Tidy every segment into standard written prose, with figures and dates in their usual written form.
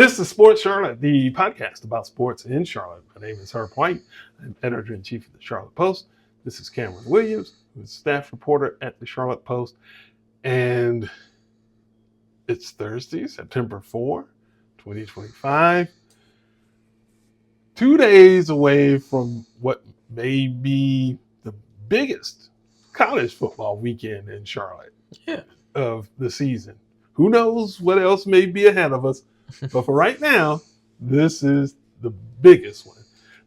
This is Sports Charlotte, the podcast about sports in Charlotte. My name is Herb White. I'm editor-in-chief of the Charlotte Post. This is Cameron Williams, who's staff reporter at the Charlotte Post. And it's Thursday, September 4, 2025. 2 days away from what may be the biggest college football weekend in Charlotte of the season. Who knows what else may be ahead of us? But for right now, this is the biggest one.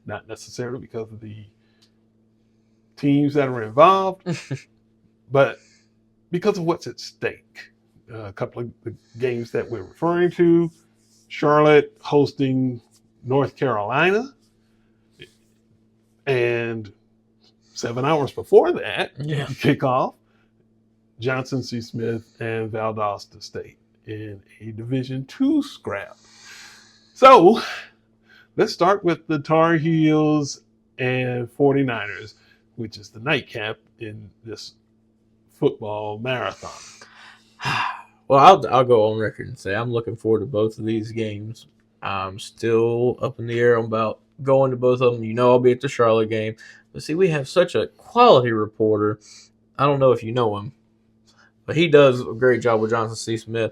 Not necessarily because of the teams that are involved, but because of what's at stake. A couple of the games that we're referring to. Charlotte hosting North Carolina. And 7 hours before that, kickoff, Johnson C. Smith and Valdosta State in a Division II scrap. So let's start with the Tar Heels and 49ers, which is the nightcap in this football marathon. Well, I'll go on record and say I'm looking forward to both of these games. I'm still up in the air about going to both of them. You know I'll be at the Charlotte game. But see, we have such a quality reporter. I don't know if you know him, but he does a great job with Johnson C. Smith.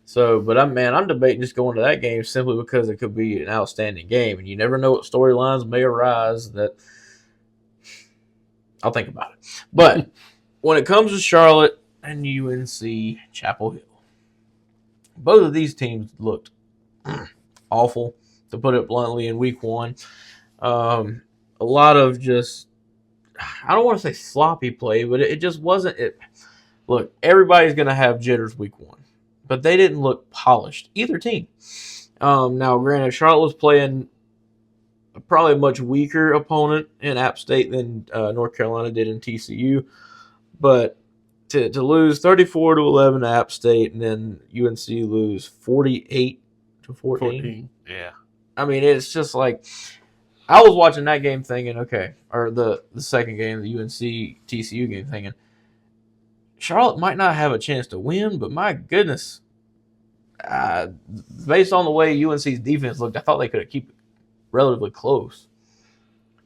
So, but I'm debating just going to that game simply because it could be an outstanding game, and you never know what storylines may arise that I'll think about it. But when it comes to Charlotte and UNC Chapel Hill, both of these teams looked awful, to put it bluntly, in week one. A lot of just, I don't want to say sloppy play, but it just wasn't it. Look, everybody's going to have jitters week one, but they didn't look polished, either team. Now, granted, Charlotte was playing probably a much weaker opponent in App State than North Carolina did in TCU, but to lose 34-11 to App State and then UNC lose 48-14. Yeah. I mean, it's just like, I was watching that game thinking, okay, or the second game, the UNC TCU game, thinking, Charlotte might not have a chance to win, but my goodness, based on the way UNC's defense looked, I thought they could keep it relatively close.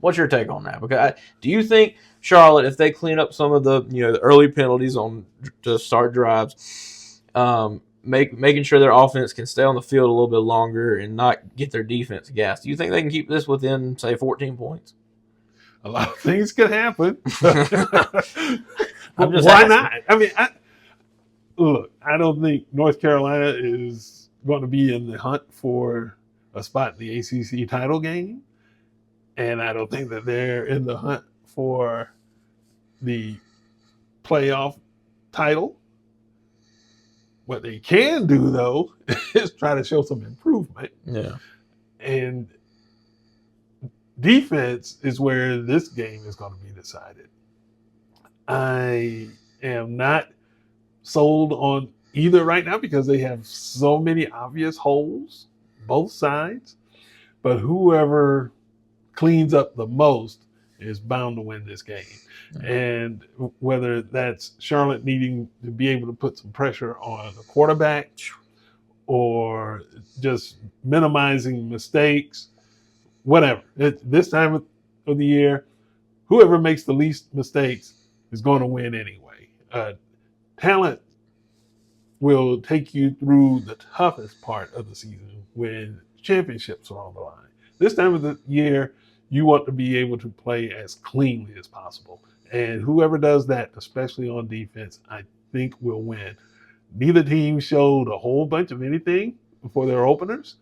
What's your take on that? Because do you think Charlotte, if they clean up some of the the early penalties to start drives, making sure their offense can stay on the field a little bit longer and not get their defense gassed, do you think they can keep this within, say, 14 points? A lot of things could happen. I'm just Why asking. not? I mean, I don't think North Carolina is going to be in the hunt for a spot in the ACC title game. And I don't think that they're in the hunt for the playoff title. What they can do, though, is try to show some improvement. Yeah. And defense is where this game is going to be decided. I am not sold on either right now because they have so many obvious holes, both sides. But whoever cleans up the most is bound to win this game. Mm-hmm. And whether that's Charlotte needing to be able to put some pressure on the quarterback or just minimizing mistakes, whatever. This time of the year, whoever makes the least mistakes is going to win anyway. Talent will take you through the toughest part of the season when championships are on the line. This time of the year, you want to be able to play as cleanly as possible. And whoever does that, especially on defense, I think will win. Neither team showed a whole bunch of anything for their openers,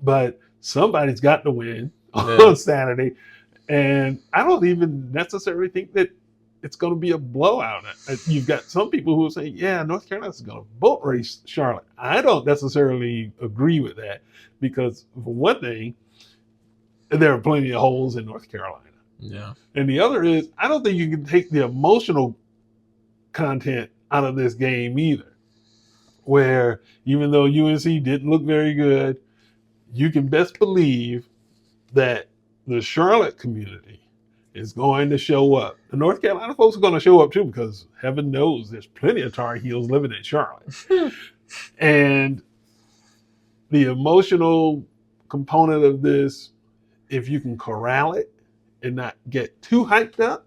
but somebody's got to win on Saturday. And I don't even necessarily think that it's going to be a blowout. You've got some people who will say, yeah, North Carolina's going to boat race Charlotte. I don't necessarily agree with that because, for one thing, there are plenty of holes in North Carolina. Yeah. And the other is, I don't think you can take the emotional content out of this game either, where even though UNC didn't look very good, you can best believe that the Charlotte community is going to show up. The North Carolina folks are going to show up too, because heaven knows there's plenty of Tar Heels living in Charlotte. And the emotional component of this, if you can corral it and not get too hyped up,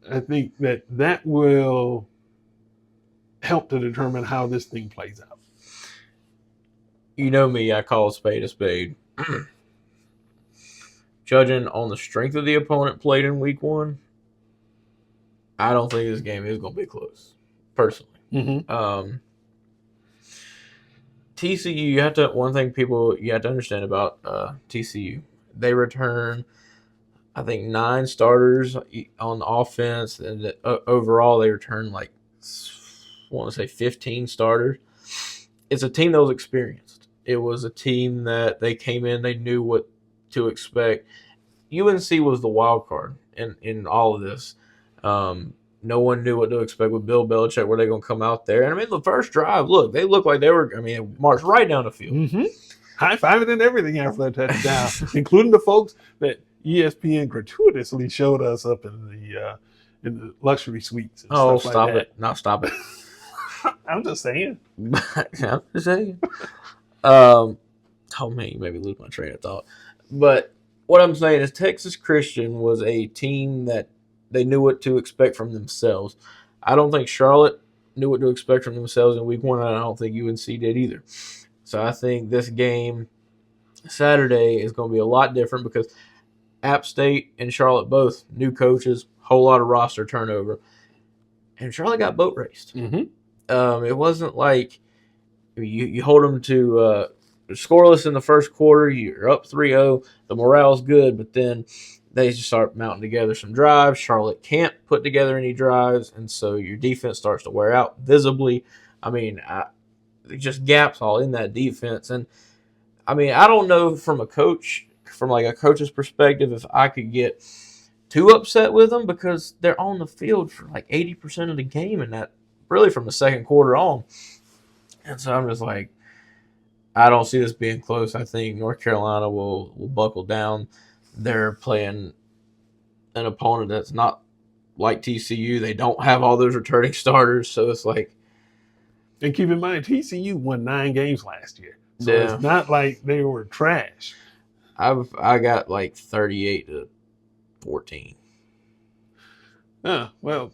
I think that will help to determine how this thing plays out. You know me, I call a spade a spade. Judging on the strength of the opponent played in week one, I don't think this game is going to be close, personally. Mm-hmm. TCU, one thing you have to understand about TCU, they return, I think, 9 starters on offense, and overall they return I want to say 15 starters. It's a team that was experienced. It was a team that they came in, they knew what to expect. UNC was the wild card in all of this. No one knew what to expect with Bill Belichick. Were they going to come out there? And I mean, the first drive, they looked like they were. I mean, it marched right down the field. Mm-hmm. High-fiving and everything after that touchdown, including the folks that ESPN gratuitously showed us up in the luxury suites. And stop it! No, stop it! I'm just saying. I'm just saying. Oh man, you made me lose my train of thought. But what I'm saying is, Texas Christian was a team that they knew what to expect from themselves. I don't think Charlotte knew what to expect from themselves in week one, and I don't think UNC did either. So I think this game Saturday is going to be a lot different because App State and Charlotte both new coaches, whole lot of roster turnover, and Charlotte got boat raced. Mm-hmm. It wasn't like you hold them to scoreless in the first quarter, you're up 3-0, the morale's good, but then they just start mounting together some drives. Charlotte can't put together any drives, and so your defense starts to wear out visibly. I mean, just gaps all in that defense. And, I mean, I don't know from a coach's perspective, if I could get too upset with them because they're on the field for 80% of the game, and that really from the second quarter on. And so I'm just like, I don't see this being close. I think North Carolina will buckle down. They're playing an opponent that's not like TCU. They don't have all those returning starters, so it's like. And keep in mind, TCU won 9 games last year, so Yeah. It's not like they were trash. I got 38-14. Well,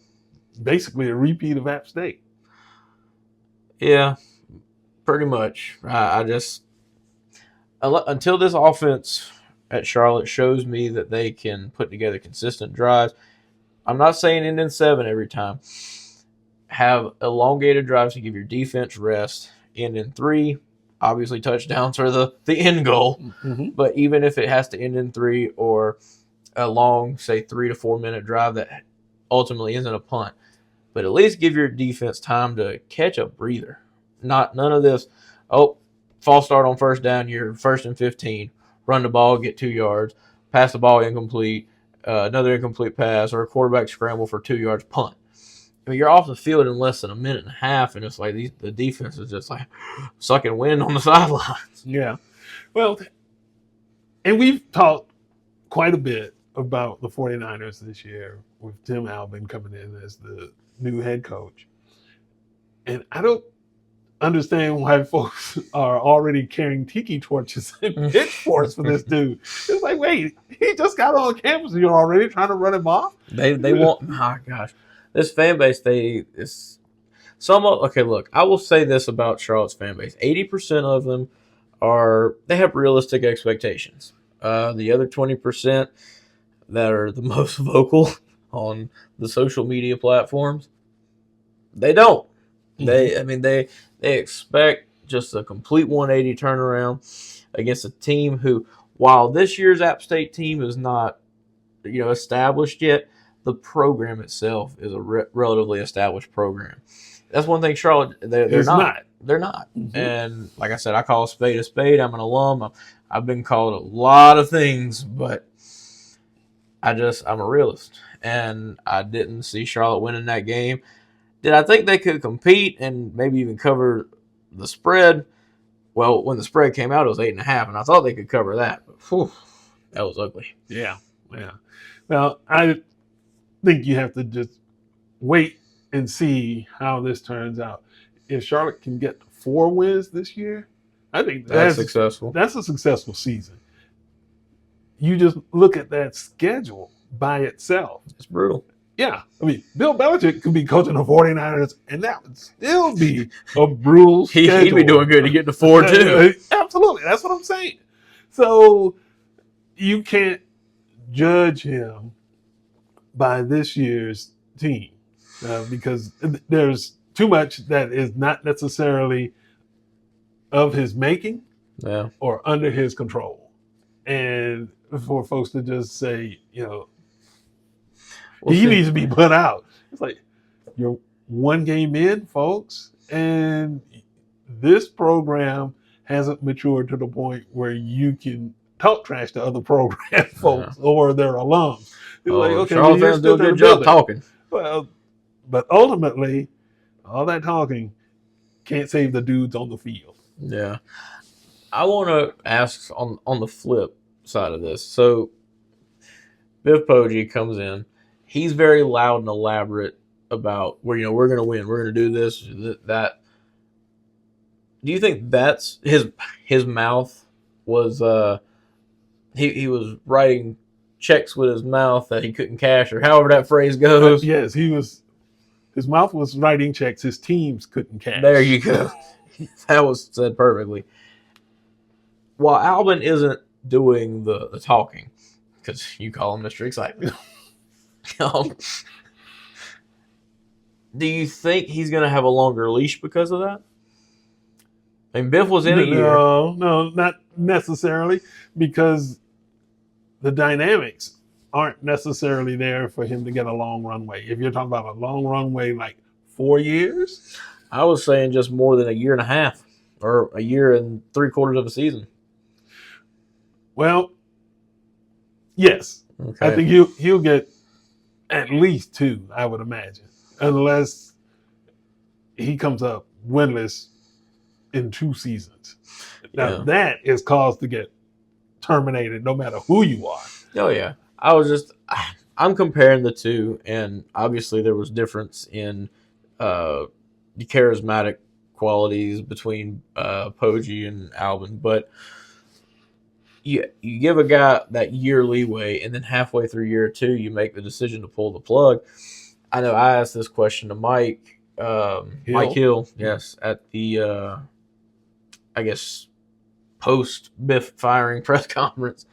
basically a repeat of App State. Yeah, pretty much. I just until this offense at Charlotte shows me that they can put together consistent drives. I'm not saying end in 7 every time. Have elongated drives to give your defense rest. End in 3. Obviously, touchdowns are the end goal. Mm-hmm. But even if it has to end in 3 or a long, say, 3 to 4 minute drive that ultimately isn't a punt, but at least give your defense time to catch a breather. None of this, false start on first down, you're 1st and 15, run the ball, get 2 yards, pass the ball incomplete, another incomplete pass, or a quarterback scramble for 2 yards, punt. I mean, you're off the field in less than a minute and a half, and it's like the defense is just sucking wind on the sidelines. Yeah. Well, and we've talked quite a bit about the 49ers this year with Tim Albin coming in as the new head coach. And I don't understand why folks are already carrying tiki torches and pitchforks for this dude. It's like, wait, he just got on campus and you're already trying to run him off? They want, oh gosh. This fan base, okay, look, I will say this about Charlotte's fan base. 80% of them they have realistic expectations. The other 20% that are the most vocal on the social media platforms, they don't. Mm-hmm. They expect just a complete 180 turnaround against a team who, while this year's App State team is not, established yet, the program itself is a relatively established program. That's one thing Charlotte, they're not. They're not. Mm-hmm. And like I said, I call a spade a spade. I'm an alum. I've been called a lot of things, but I'm a realist. And I didn't see Charlotte winning that game. Did I think they could compete and maybe even cover the spread? Well, when the spread came out, it was 8.5, and I thought they could cover that. But, whew, that was ugly. Yeah. Well, I think you have to just wait and see how this turns out. If Charlotte can get 4 wins this year, I think That's successful. That's a successful season. You just look at that schedule by itself. It's brutal. Yeah. I mean, Bill Belichick could be coaching the 49ers, and that would still be a brutal schedule. He'd be doing good to get to 4-2. Absolutely. That's what I'm saying. So you can't judge him by this year's team because there's too much that is not necessarily of his making or under his control. And for folks to just say, he needs to be put out. It's like, you're one game in, folks, and this program hasn't matured to the point where you can talk trash to other program folks or their alums. It's like, okay, Charlotte fans do a good job talking. Well, but ultimately, all that talking can't save the dudes on the field. Yeah. I want to ask on the flip side of this. So, Biff Poggi comes in. He's very loud and elaborate about we're going to win. We're going to do this, that. Do you think that's his mouth was he was writing checks with his mouth that he couldn't cash, or however that phrase goes? Yes, his mouth was writing checks his teams couldn't cash. There you go. That was said perfectly. While Albin isn't doing the talking, because you call him Mr. Excitement, do you think he's going to have a longer leash because of that? I mean, Biff was in a year. No, not necessarily, because the dynamics aren't necessarily there for him to get a long runway. If you're talking about a long runway, like 4 years, I was saying just more than a year and a half, or a year and 3/4 of a season. Well, yes, okay. I think he'll get at least 2, I would imagine, unless he comes up winless in 2 seasons. Now that is cause to get terminated no matter who you are. Oh yeah. I'm comparing the two, and obviously there was difference in the charismatic qualities between Poggi and Albin, but you give a guy that year leeway, and then halfway through year 2 you make the decision to pull the plug. I know I asked this question to Mike Hill, yes, at the I guess post Biff firing press conference.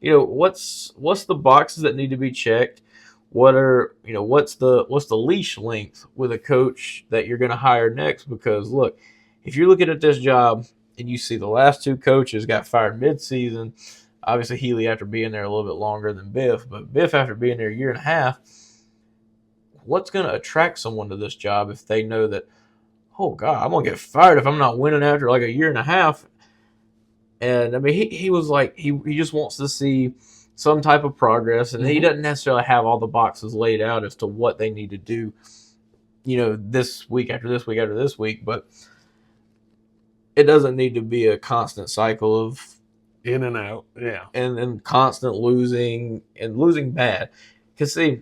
What's the boxes that need to be checked? What's the leash length with a coach that you're going to hire next? Because look, if you're looking at this job and you see the last 2 coaches got fired mid-season, obviously Healy after being there a little bit longer than Biff, but Biff after being there a year and a half, what's going to attract someone to this job if they know that, oh God, I'm going to get fired if I'm not winning after like a year and a half? And I mean, he was like, he just wants to see some type of progress, and he doesn't necessarily have all the boxes laid out as to what they need to do, this week after this week after this week, but it doesn't need to be a constant cycle of in and out, yeah, and constant losing and losing bad. Because see,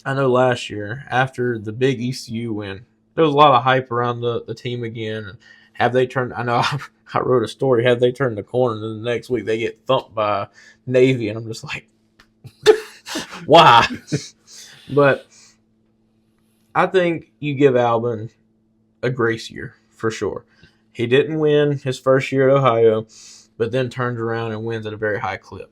I know last year after the big ECU win, there was a lot of hype around the team again. Have they turned? I know I wrote a story. Have they turned the corner? And then the next week they get thumped by Navy, and I'm just like, why? But I think you give Albin a grace year for sure. He didn't win his first year at Ohio, but then turns around and wins at a very high clip.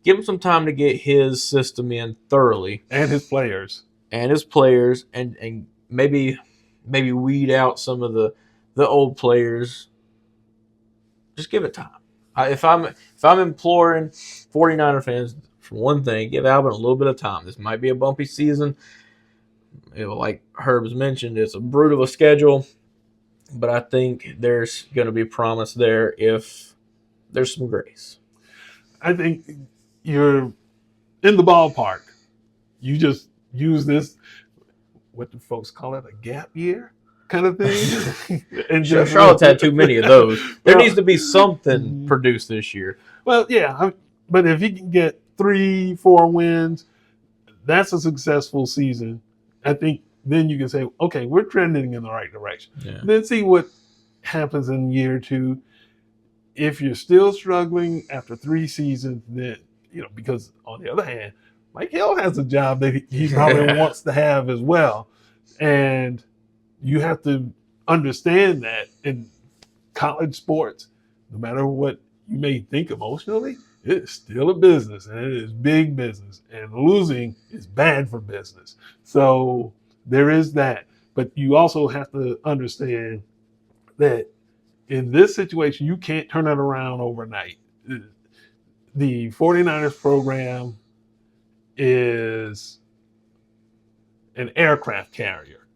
Give him some time to get his system in thoroughly, and his players, and maybe weed out some of the old players. Just give it time. If I'm imploring 49er fans for one thing, give Albin a little bit of time. This might be a bumpy season. Like Herb's mentioned, it's a brute of a schedule, but I think there's going to be promise there if there's some grace. I think you're in the ballpark. You just use this, what do folks call it, a gap year kind of thing? And Charlotte's had too many of those. There needs to be something produced this year. Well, yeah, but if you can get 3-4 wins, that's a successful season. I think then you can say, okay, we're trending in the right direction. Yeah. Then see what happens in year 2. if you're still struggling after 3 seasons, then, because on the other hand, Mike Hill has a job that he probably wants to have as well. And you have to understand that in college sports, no matter what you may think emotionally, it's still a business, and it is big business, and losing is bad for business. So there is that. But you also have to understand that in this situation, you can't turn it around overnight. The 49ers program is an aircraft carrier.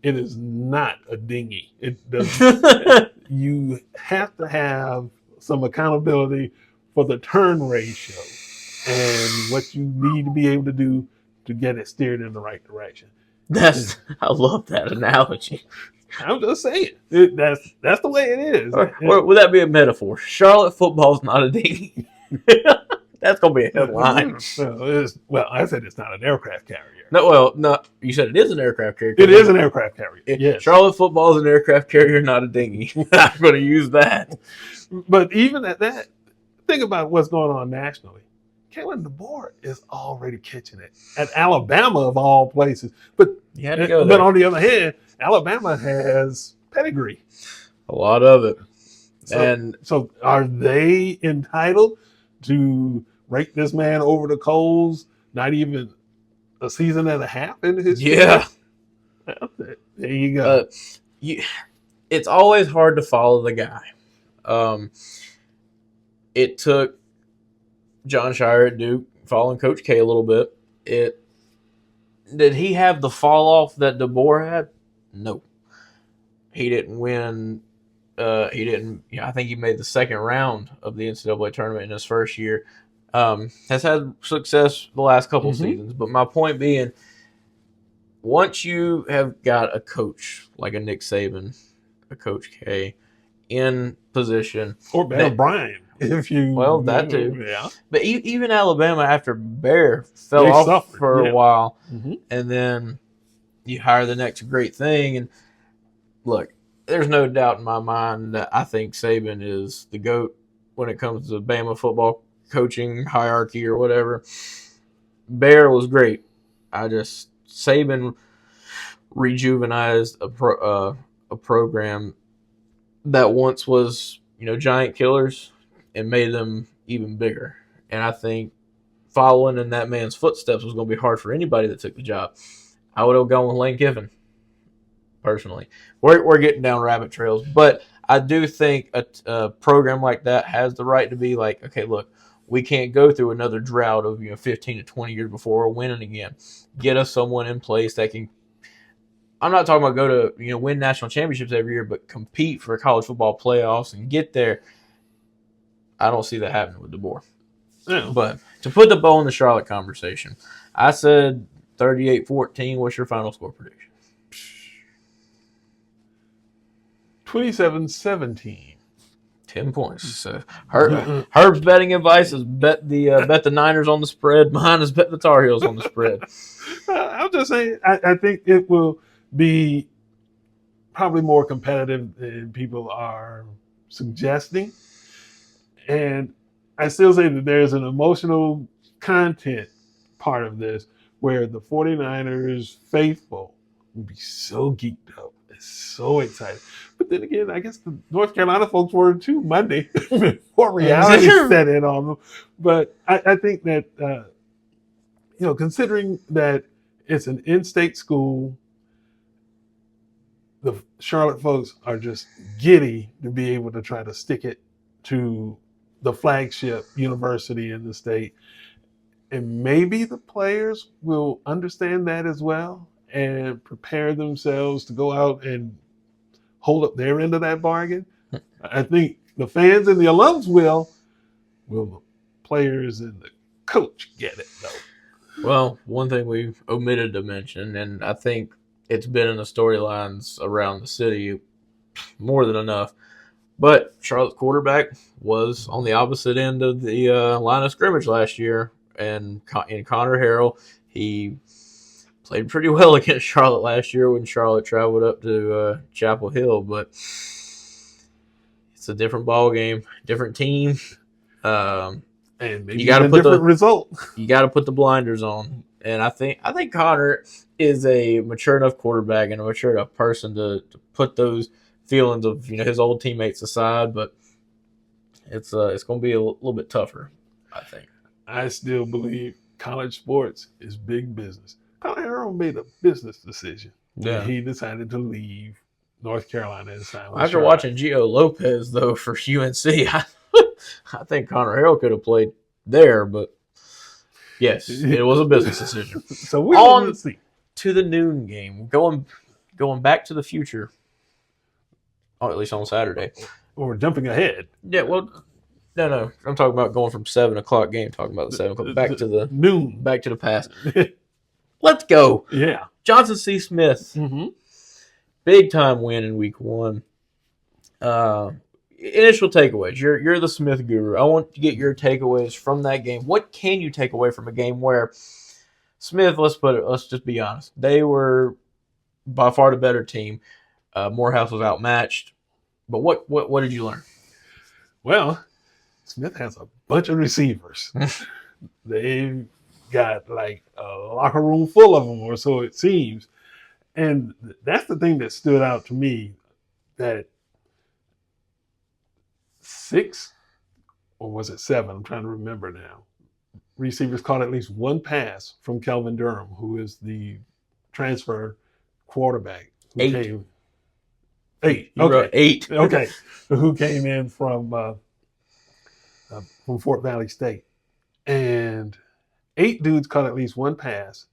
It is not a dinghy. It does. You have to have some accountability for the turn ratio and what you need to be able to do to get it steered in the right direction. I love that analogy. I'm just saying that's the way it is. Or would that be a metaphor? Charlotte football's not a dinghy. That's gonna be a headline. Well, I said it's not an aircraft carrier. No. You said it is an aircraft carrier. It is an aircraft carrier. Yes. Charlotte football is an aircraft carrier, not a dinghy. I'm going to use that. But even at that, think about what's going on nationally. Kalen DeBoer is already catching it at Alabama of all places. But you had to go there. But on the other hand, Alabama has pedigree. A lot of it. So are they entitled to rake this man over the coals? Not even a season and a half into his career? There you go. It's always hard to follow the guy. It took John Shire at Duke following Coach K a little bit. Did he have the fall off that DeBoer had? No. He didn't win. He didn't. I think he made the second round of the NCAA tournament in his first year. Has had success the last couple seasons. But my point being, once you have got a coach like a Nick Saban, a Coach K, in position, or Bear Bryant, that too. Yeah. But even Alabama, after Bear fell off for a while, and then you hire the next great thing. And look, there's no doubt in my mind that I think Saban is the GOAT when it comes to Bama football coaching hierarchy or whatever. Bear was great. Saban rejuvenized a program that once was, giant killers and made them even bigger. And I think following in that man's footsteps was going to be hard for anybody that took the job. I would have gone with Lane Kiffin, personally. We're getting down rabbit trails, but I do think a program like that has the right to be like, okay, look, we can't go through another drought of 15 to 20 years before we're winning again. Get us someone in place that can. I'm not talking about go to win national championships every year, but compete for college football playoffs and get there. I don't see that happening with DeBoer. Yeah. But to put the bow in the Charlotte conversation, I said 38-14. What's your final score prediction? 27-17. 10 points. Herb's betting advice is bet the Niners on the spread. Mine is bet the Tar Heels on the spread. I'm just saying, I think it will be probably more competitive than people are suggesting. And I still say that there's an emotional content part of this where the 49ers faithful will be so geeked up, so excited. But then again, I guess the North Carolina folks were too Monday before reality set in on them. But I think that, considering that it's an in-state school, the Charlotte folks are just giddy to be able to try to stick it to the flagship university in the state. And maybe the players will understand that as well and prepare themselves to go out and hold up their end of that bargain. I think the fans and the alums will the players and the coach get it, though? Well, one thing we omitted to mention, and I think it's been in the storylines around the city more than enough, but Charlotte's quarterback was on the opposite end of the line of scrimmage last year, and in Connor Harrell, he played pretty well against Charlotte last year when Charlotte traveled up to Chapel Hill, but It's a different ball game, different team. And maybe You got to a put different result. You got to put the blinders on, and I think Connor is a mature enough quarterback and a mature enough person to put those feelings of his old teammates aside. But it's going to be a little bit tougher, I think. I still believe college sports is big business. Colin Harrell made a business decision. Yeah, he decided to leave North Carolina and sign with after Charlotte. watching Gio Lopez though for UNC, I think Connor Harrell could have played there, but yes, it was a business decision. So we'll see. To the noon game, going back to the future, or at least on Saturday. Or jumping ahead. Yeah, well, no, I'm talking about going from 7 o'clock game. Talking about the 7 o'clock back to the noon, back to the past. Let's go. Yeah, Johnson C. Smith, big time win in week 1. Initial takeaways. You're the Smith guru. I want to get your takeaways from that game. What can you take away from a game where Smith? Let's just be honest. They were by far the better team. Morehouse was outmatched. But what did you learn? Well, Smith has a bunch of receivers. They've got like a locker room full of them, or so it seems. And that's the thing that stood out to me, that 6, or was it 7? I'm trying to remember now. Receivers caught at least one pass from Kelvin Durham, who is the transfer quarterback. 8. 8. Okay. 8. Okay. Who came in from Fort Valley State. And 8 dudes caught at least one pass,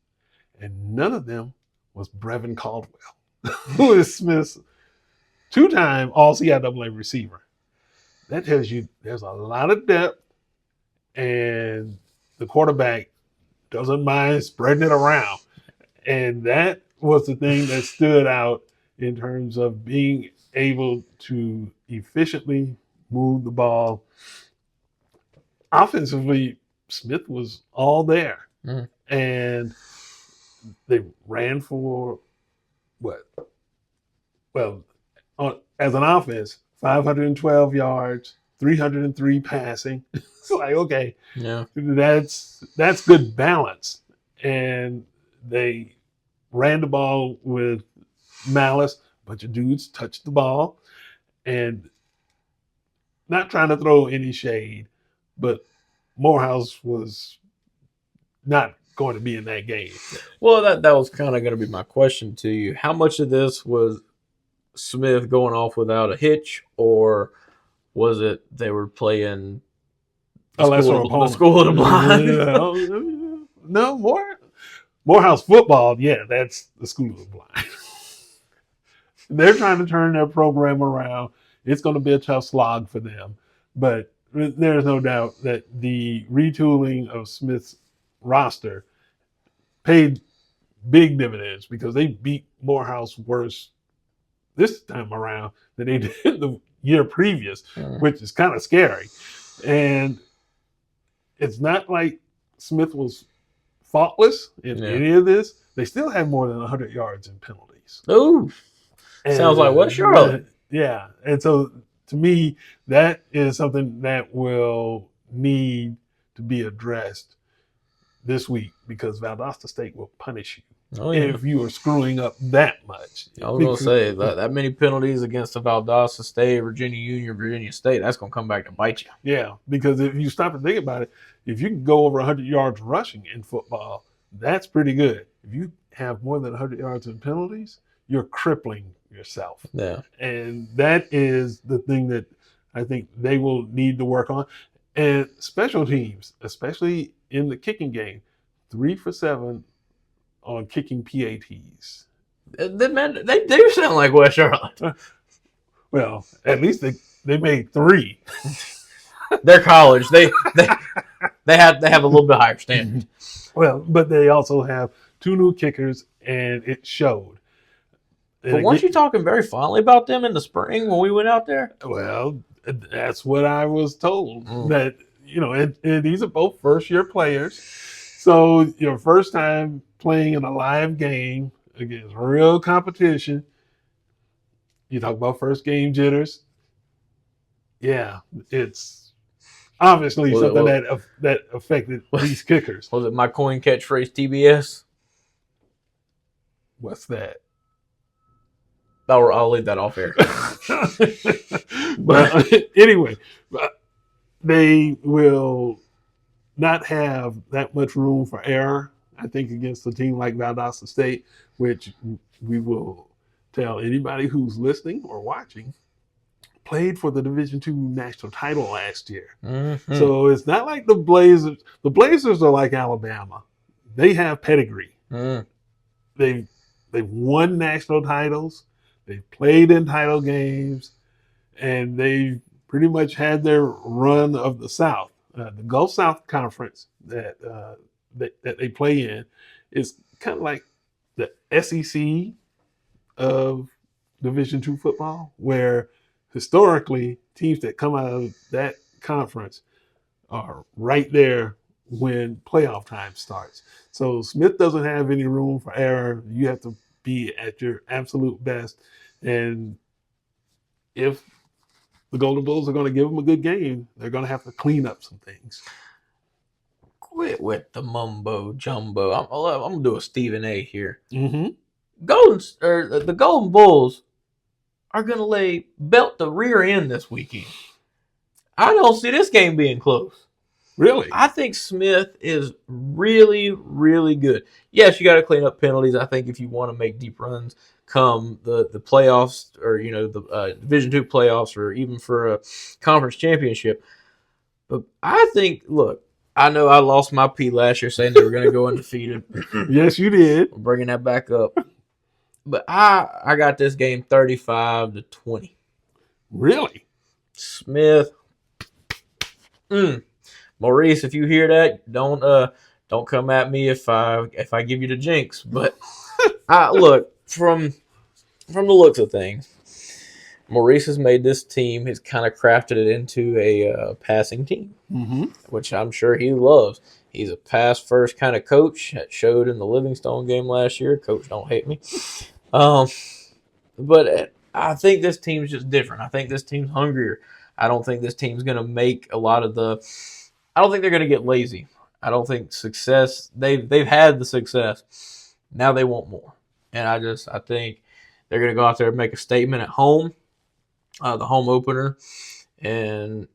and none of them was Brevin Caldwell, who is Smith's 2-time All-CIAA receiver. That tells you there's a lot of depth, and the quarterback doesn't mind spreading it around. And that was the thing that stood out in terms of being able to efficiently move the ball. Offensively, Smith was all there. And they ran for what? Well, as an offense, 512 yards, 303 passing. It's like, okay, yeah, that's good balance. And they ran the ball with malice. A bunch of dudes touched the ball, and not trying to throw any shade, but Morehouse was not going to be in that game. Well, that was kind of going to be my question to you. How much of this was Smith going off without a hitch, or was it they were playing the school of the blind? No, Morehouse football, yeah, that's the school of the blind. They're trying to turn their program around. It's going to be a tough slog for them, but there's no doubt that the retooling of Smith's roster paid big dividends, because they beat Morehouse worse this time around than they did the year previous, which is kind of scary. And it's not like Smith was faultless in any of this. They still had more than 100 yards in penalties. Ooh, sounds like West Charlotte. Yeah, and so to me, that is something that will need to be addressed this week, because Valdosta State will punish you if you are screwing up that much. I was going to say, that many penalties against the Valdosta State, Virginia Union, Virginia State, that's going to come back to bite you. Yeah, because if you stop and think about it, if you can go over 100 yards rushing in football, that's pretty good. If you have more than 100 yards in penalties, you're crippling yourself. Yeah. And that is the thing that I think they will need to work on. And special teams, especially in the kicking game, 3 for 7 on kicking PATs. They do sound like West Charlotte. Well, at least they made 3. They're college. They have a little bit higher standard. Well, but they also have 2 new kickers, and it showed. But weren't you talking very fondly about them in the spring when we went out there? Well, that's what I was told. That, and these are both first-year players. So your first time playing in a live game against real competition, you talk about first game jitters. Yeah, it's obviously Was it, something that affected these kickers. was it my coin catchphrase TBS? What's that? I'll leave that off air. But anyway, they will not have that much room for error, I think, against a team like Valdosta State, which we will tell anybody who's listening or watching, played for the Division II national title last year. Mm-hmm. So it's not like the Blazers. The Blazers are like Alabama. They have pedigree. Mm. They've won national titles. They've played in title games, and they've pretty much had their run of the South. The Gulf South Conference that they play in is kind of like the SEC of Division II football, where historically teams that come out of that conference are right there when playoff time starts. So Smith doesn't have any room for error. You have to be at your absolute best. And if the Golden Bulls are going to give them a good game, they're going to have to clean up some things. Quit with the mumbo jumbo. I'm gonna do a Stephen A. here. Mm-hmm. The Golden Bulls are gonna lay belt the rear end this weekend. I don't see this game being close. Really? I think Smith is really, really good. Yes, you got to clean up penalties. I think if you want to make deep runs come the playoffs, or the Division II playoffs, or even for a conference championship. But I think, look, I know I lost my pee last year saying they were going to go undefeated. Yes, you did. I'm bringing that back up. But I got this game 35-20. Really? Smith. Maurice, if you hear that, don't come at me if I give you the jinx. But look, from the looks of things, Maurice has made this team. He's kind of crafted it into a passing team, which I'm sure he loves. He's a pass-first kind of coach. That showed in the Livingstone game last year. Coach, don't hate me. But I think this team's just different. I think this team's hungrier. I don't think this team's going to make a lot of the – I don't think they're going to get lazy. I don't think success – they've had the success. Now they want more. And I think they're going to go out there and make a statement at home, the home opener. And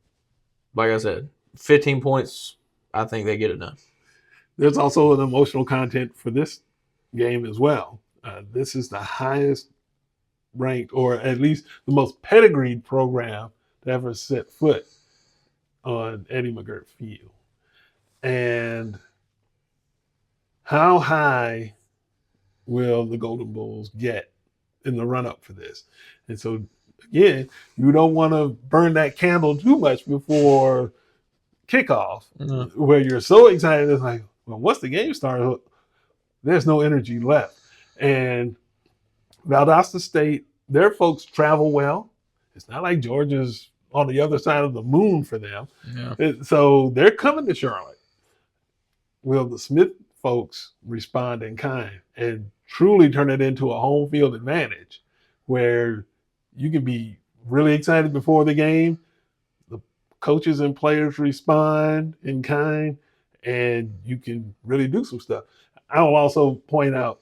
like I said, 15 points, I think they get it done. There's also an emotional content for this game as well. This is the highest ranked, or at least the most pedigreed program to ever set foot on Eddie McGirt Field. And how high will the Golden Bulls get in the run-up for this? And so, again, you don't want to burn that candle too much before kickoff, where you're so excited. It's like, well, once the game starts, there's no energy left. And Valdosta State, their folks travel well. It's not like Georgia's on the other side of the moon for them. Yeah. So they're coming to Charlotte. Will the Smith folks respond in kind and truly turn it into a home field advantage, where you can be really excited before the game, the coaches and players respond in kind, and you can really do some stuff. I will also point out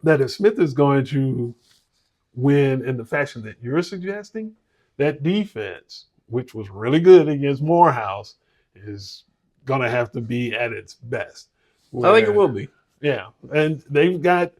that if Smith is going to win in the fashion that you're suggesting, that defense, which was really good against Morehouse, is going to have to be at its best. I think it will be. Yeah. And they've got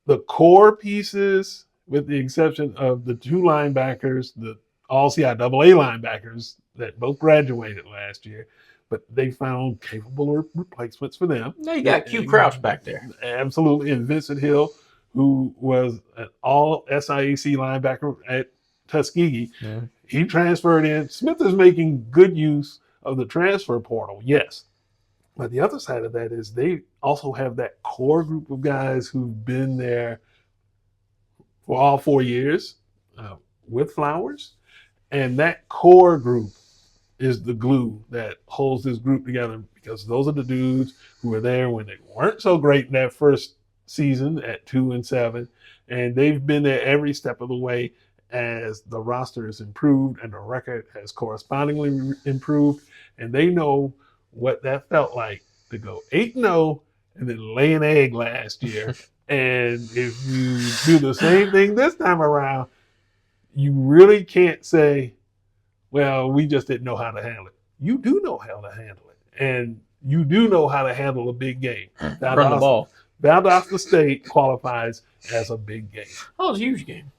the core pieces, with the exception of the two linebackers, the all CIAA linebackers that both graduated last year, but they found capable replacements for them. Yeah, you got Q Crouch back there. Absolutely. And Vincent Hill, who was an all SIAC linebacker at Tuskegee, he transferred in. Smith is making good use of the transfer portal, yes. But the other side of that is they also have that core group of guys who've been there for all 4 years with Flowers. And that core group is the glue that holds this group together, because those are the dudes who were there when they weren't so great in that first season at 2-7. And they've been there every step of the way. as the roster has improved and the record has correspondingly improved, and they know what that felt like to go 8-0 and then lay an egg last year. And if you do the same thing this time around, you really can't say, well, we just didn't know how to handle it. You do know how to handle it. And you do know how to handle a big game. Run the ball. Valdosta State qualifies as a big game. Oh, it's a huge game.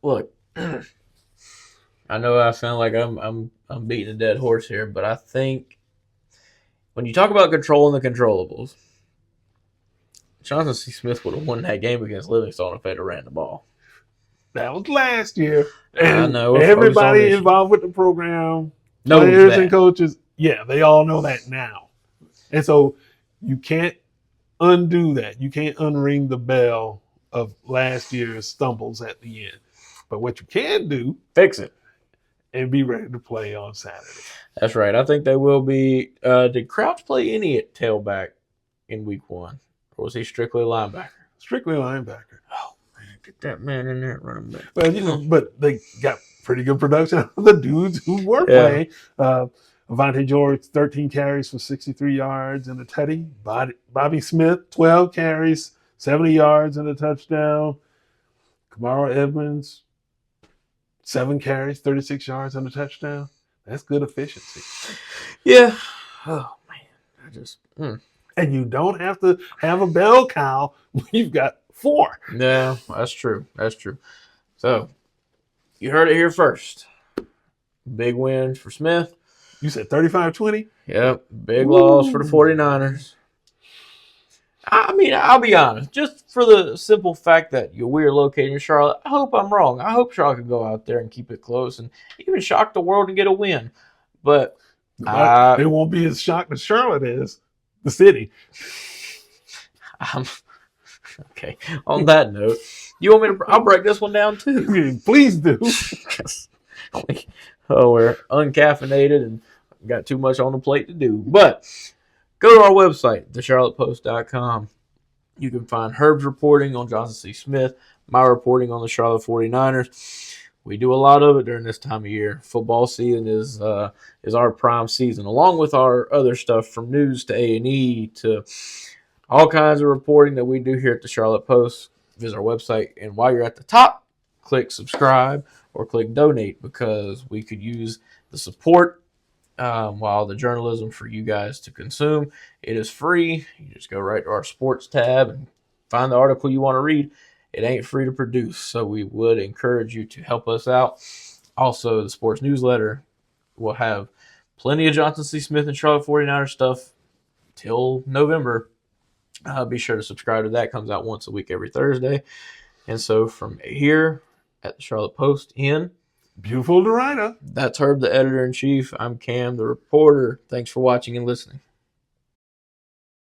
Look, I know I sound like I'm beating a dead horse here, but I think when you talk about controlling the controllables, Johnson C. Smith would have won that game against Livingstone if they'd have ran the ball. That was last year. And I know. everybody involved with the program, players and coaches, yeah, they all know that now. And so you can't undo that. You can't unring the bell of last year's stumbles at the end. But what you can do, fix it and be ready to play on Saturday. That's right. I think they will be. Did Crouch play any at tailback in week 1? Or was he strictly linebacker? Strictly linebacker. Oh, man, get that man in there running back. Well, but they got pretty good production out of the dudes who were playing. Avante George, 13 carries for 63 yards and a tutty. Bobby Smith, 12 carries, 70 yards and a touchdown. Kamara Edmonds, 7 carries, 36 yards and a touchdown. That's good efficiency. Yeah. Oh, man. I just... And you don't have to have a bell cow when you've got 4. No, that's true. That's true. So, you heard it here first. Big win for Smith. You said 35-20? Yep. Big loss for the 49ers. I mean, I'll be honest. Just for the simple fact that we're located in Charlotte, I hope I'm wrong. I hope Charlotte can go out there and keep it close and even shock the world and get a win. But it won't be as shocked as Charlotte is. The city. Okay. On that note, you want me to? I'll break this one down too. Please do. We're uncaffeinated and got too much on the plate to do. But go to our website, thecharlottepost.com. You can find Herb's reporting on Johnson C. Smith, my reporting on the Charlotte 49ers. We do a lot of it during this time of year. Football season is our prime season, along with our other stuff from news to A&E to all kinds of reporting that we do here at the Charlotte Post. Visit our website, and while you're at the top, click subscribe or click donate because we could use the support while the journalism for you guys to consume. It is free. You just go right to our sports tab and find the article you want to read. It ain't free to produce, so we would encourage you to help us out. Also, the sports newsletter will have plenty of Johnson C. Smith and Charlotte 49ers stuff till November. Be sure to subscribe to that. It comes out once a week every Thursday. And so from here at the Charlotte Post in beautiful Derrida. That's Herb, the editor-in-chief. I'm Cam, the reporter. Thanks for watching and listening.